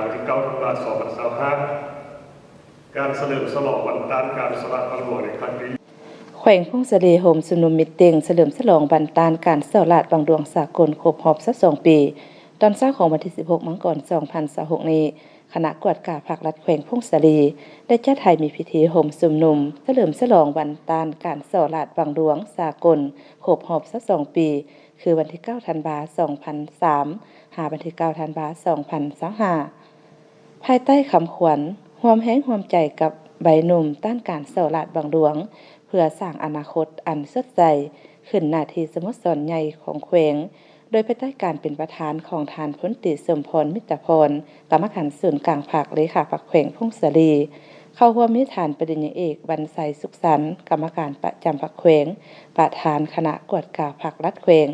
วันที่9 ธันวาคม 2025การเฉลิมฉลองวันต้านการสละบางหลวงในครั้งนี้แขวงพงศรีโฮมสุนุมมิตติ้งเฉลิมฉลองวันต้านการสละบางหลวงสากลครบรอบ22 ปีตอนเช้าของวันที่16 มังกร 2026นี้คณะกวดกาภาครัฐแขวงพงศรีได้จัดให้มีพิธีโฮมสุมนุมเฉลิมฉลองวันต้านการสละบางหลวงสากลครบรอบ22 ปีคือวันที่9 ธันวาคม 2003หาวันที่9 ธันวาคม 2025ภายใต้คำขวัญร่วมแรงร่วมใจกับใบหนุ่มต้านการสละบางหลวงเพื่อสร้างอนาคตอันสดใสขึ้นหน้าที่สโมสรใหญ่ของแขวงโดยภายใต้การเป็นประธานของท่านพลตรีสมพรมิตรพรกรรมการศูนย์กลางภาคเลขาภาคแขวงพงศรีเข้าร่วมมีฐานปริญญาเอกบรรไสสุขสันต์กรรมการประจำภาคแขวงประธานคณะกวดกาภาครัฐแขวง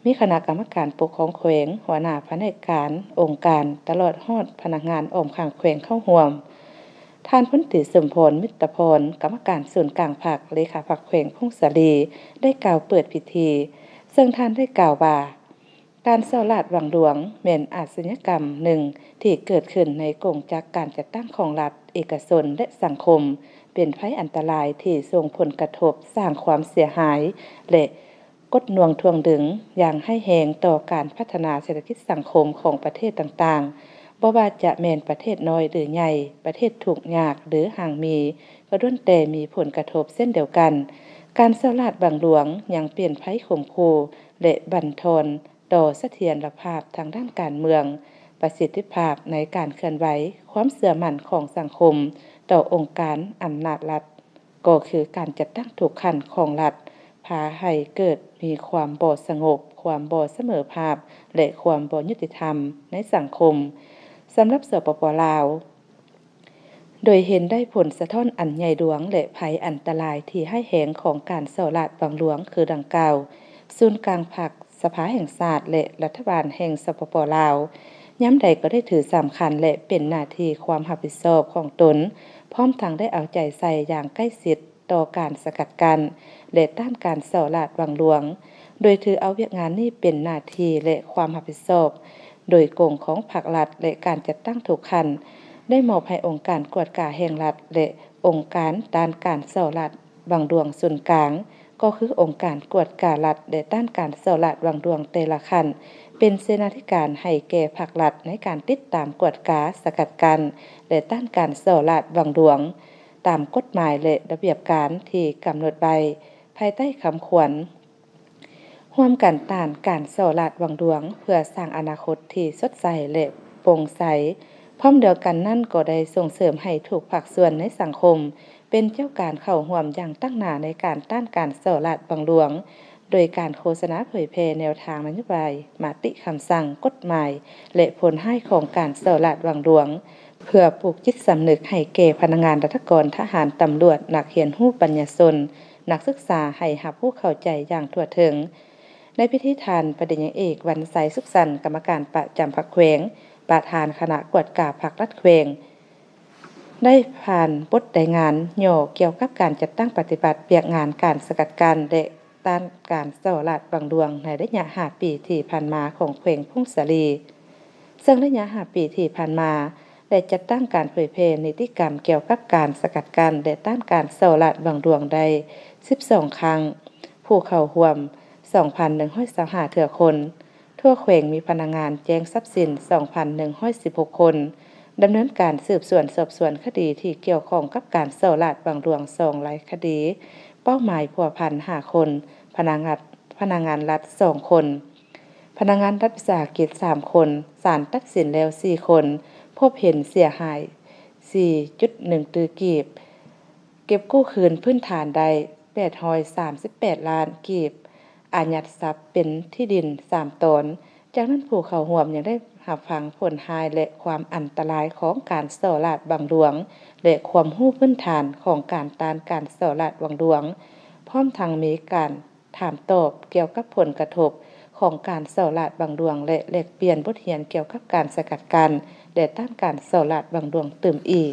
มีคณะกรรมการปกครองแขวงหัวหน้าแผนกการองค์การตลอดฮอดพนักงานอ้อมข้างแขวงเข้าร่วมท่านพลตรีสมพรมิตรพรกรรมการศูนย์กลางภาคเลขาภาคแขวงพงศรีได้กล่าวเปิดพิธีซึ่งท่านได้กล่าวว่าการสละบางหลวงเป็นอาชญากรรมหนึ่งที่เกิดขึ้นในกงจักรการจัดตั้งของรัฐเอกชนและสังคมเป็นภัยอันตรายที่ส่งผลกระทบสร้างความเสียหายและกดหน่วงทวงดึงอย่างให้แหงต่อการพัฒนาเศรษฐกิจสังคมของประเทศต่างๆบ่ว่าจะแม่นประเทศน้อยหรือใหญ่ประเทศทุกข์ยากหรือห่างมีก็ล้วนแต่มีผลกระทบเช่นเดียวกันการสละบางหลวงยังเปลี่ยนภัยข่มขู่และบั่นทอนต่อเสถียรภาพทางด้านการเมืองประสิทธิภาพในการเคลื่อนไหวความเชื่อมั่นของสังคมต่อองค์การอำนาจรัฐก็คือการจัดตั้งทุกขั้นของรัฐพาให้เกิดมีความบ่สงบความบ่เสมอภาพและความบ่ยุติธรรมในสังคมสำหรับสปป.ลาวโดยเห็นได้ผลสะท้อนอันใหญ่หลวงและภัยอันตรายที่ให้แหงของการสละบางหลวงคือดังกล่าวศูนย์กลางภาคสภาแห่งชาติและรัฐบาลแห่งสปป.ลาวย้ำใดก็ได้ถือสำคัญและเป็นหน้าที่ความรับผิดชอบของตนพร้อมทั้งได้เอาใจใส่อย่างใกล้ชิดต่อการสกัดกั้นและต้านการสละบางหลวงโดยถือเอาเวียกงานนี้เป็นหน้าที่และความรับผิดชอบโดยกงของภาครัฐและการจัดตั้งทุกขั้นได้มอบให้องค์การกวดกาแห่งรัฐและองค์การต้านการสละบางหลวงส่วนกลางก็คือองค์การกวดการัฐและต้านการสละบางหลวงแต่ละขั้นเป็นเสนาธิการให้แก่ภาครัฐในการติดตามกวดกาสกัดกั้นและต้านการสละบางหลวงตามกฎหมายและระเบียบการที่กำหนดไว้ภายใต้คำขวัญร่วมกันต้านการสละบางหลวงเพื่อสร้างอนาคตที่สดใสและโปร่งใสพร้อมเดียวกันนั่นก็ได้ส่งเสริมให้ทุกภาคส่วนในสังคมเป็นเจ้าการเข้าร่วมอย่างตั้งหน้าในการต้านการสละบางหลวงโดยการโฆษณาเผยแพร่แนวทางนโยบายมติคำสั่งกฎหมายและผลให้ของการสละบางหลวงเพื่อปลูกจิตสำนึกให้แก่พนักงานรัฐกรทหารตำรวจนักเรียนรู้ปัญญาชนนักศึกษาให้รับรู้เข้าใจอย่างทั่วถึงในพิธีทานปริญญาเอกวรรณไสสุขสันต์กรรมการประจำภาคแขวงประธานคณะกวดกาภาครัฐแขวงได้ผ่านบทรายงานย่อเกี่ยวกับการจัดตั้งปฏิบัติเวียกงานการสกัดกั้นและต้านการสละบางหลวงในระยะ5 ปีที่ผ่านมาของแขวงพงศรีซึ่งระยะ5 ปีที่ผ่านมาได้จัดตั้งการเผยแพร่นิติกรรมเกี่ยวกับการสกัดกั้นและต้านการสละบางหลวงได้12 ครั้งผู้เข้าร่วม 2,125 เทื่อคนทั่วแขวงมีพนักงานแจ้งทรัพย์สิน 2,116 คนดำเนินการสืบสวนสอบสวนคดีที่เกี่ยวข้องกับการสละบางหลวง2 รายคดีเป้าหมายพัวพัน5 คนพนักงานรัฐ2 คนพนักงานรัฐวิสาหกิจ3 คนศาลตัดสินแล้ว4 คนพบเห็นเสียหาย 4.1 ตื้อกีบเก็บกู้คืนพื้นฐานได้838 ล้านกีบอายัดทรัพย์เป็นที่ดิน3 ตนจากนั้นผู้เข้าร่วมยังได้รับฟังผลหายและความอันตรายของการสละบางหลวงและความรู้พื้นฐานของการต้านการสละบางหลวงพร้อมทั้งมีการถามตอบเกี่ยวกับผลกระทบของการสละบางหลวงและแลกเปลี่ยนบทเรียนเกี่ยวกับการสกัดกั้นและต้านการสละบางหลวงเติมอีก